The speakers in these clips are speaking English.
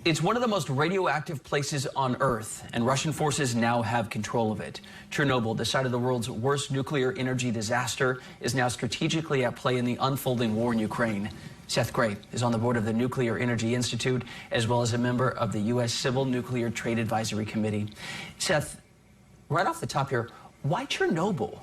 It's one of the most radioactive places on Earth, and Russian forces now have control of it. Chernobyl, the site of the world's worst nuclear energy disaster, is now strategically at play in the unfolding war in Ukraine. Seth Grae is on the board of the Nuclear Energy Institute, as well as a member of the U.S. Civil Nuclear Trade Advisory Committee. Seth, right off the top here, why Chernobyl?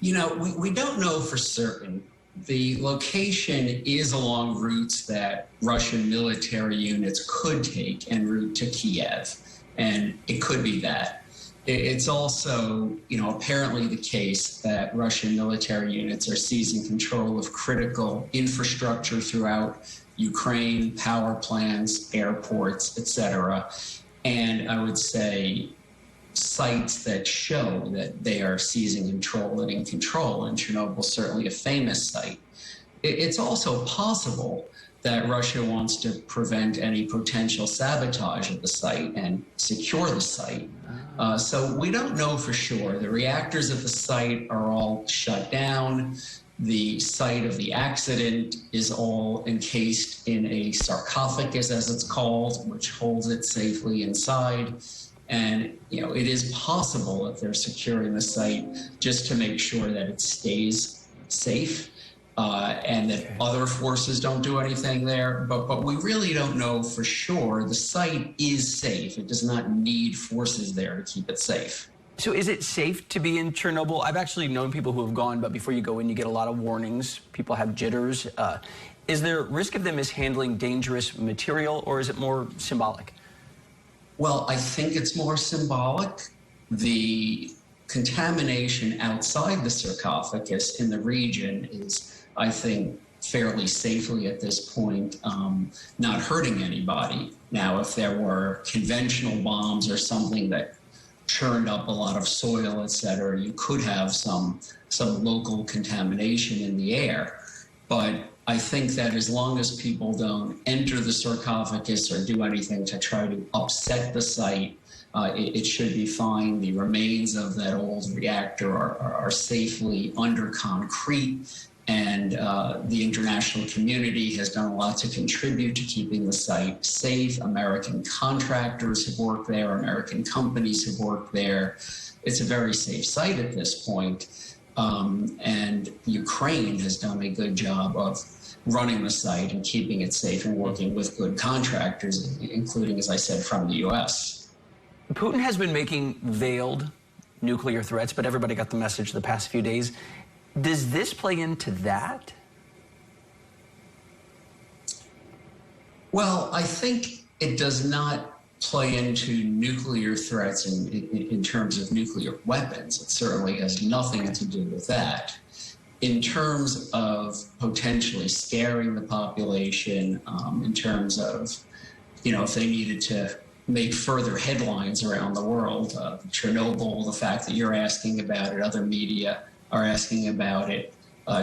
You know, we don't know for certain. The location is along routes that Russian military units could take en route to Kiev, and it could be that. It's also, apparently the case that Russian military units are seizing control of critical infrastructure throughout Ukraine, power plants, airports, etc. And I would say sites that show that they are seizing control and in control, and Chernobyl is certainly a famous site. It's also possible that Russia wants to prevent any potential sabotage of the site and secure the site. So we don't know for sure. The reactors at the site are all shut down. The site of the accident is all encased in a sarcophagus, as it's called, which holds it safely inside. And, it is possible that they're securing the site just to make sure that it stays safe and that other forces don't do anything there. But we really don't know for sure. The site is safe. It does not need forces there to keep it safe. So is it safe to be in Chernobyl? I've actually known people who have gone, but before you go in, you get a lot of warnings. People have jitters. Is there risk of them mishandling dangerous material, or is it more symbolic? Well, I think it's more symbolic. The contamination outside the sarcophagus in the region is, I think, fairly safely at this point not hurting anybody. Now, if there were conventional bombs or something that churned up a lot of soil, et cetera, you could have some local contamination in the air. But I think that as long as people don't enter the sarcophagus or do anything to try to upset the site, it should be fine. The remains of that old reactor are safely under concrete, and the international community has done a lot to contribute to keeping the site safe. American contractors have worked there, American companies have worked there. It's a very safe site at this point. And Ukraine has done a good job of running the site and keeping it safe and working with good contractors, including, as I said, from the U.S. Putin has been making veiled nuclear threats, but everybody got the message the past few days. Does this play into that? Well, I think it does not play into nuclear threats in terms of nuclear weapons. It certainly has nothing to do with that. In terms of potentially scaring the population, in terms of, if they needed to make further headlines around the world, Chernobyl, the fact that you're asking about it, other media are asking about it,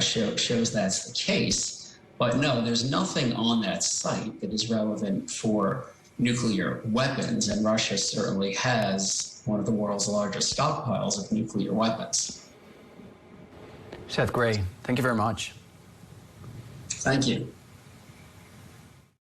shows that's the case. But no, there's nothing on that site that is relevant for nuclear weapons, and Russia certainly has one of the world's largest stockpiles of nuclear weapons. Seth Grae, thank you very much. Thank you.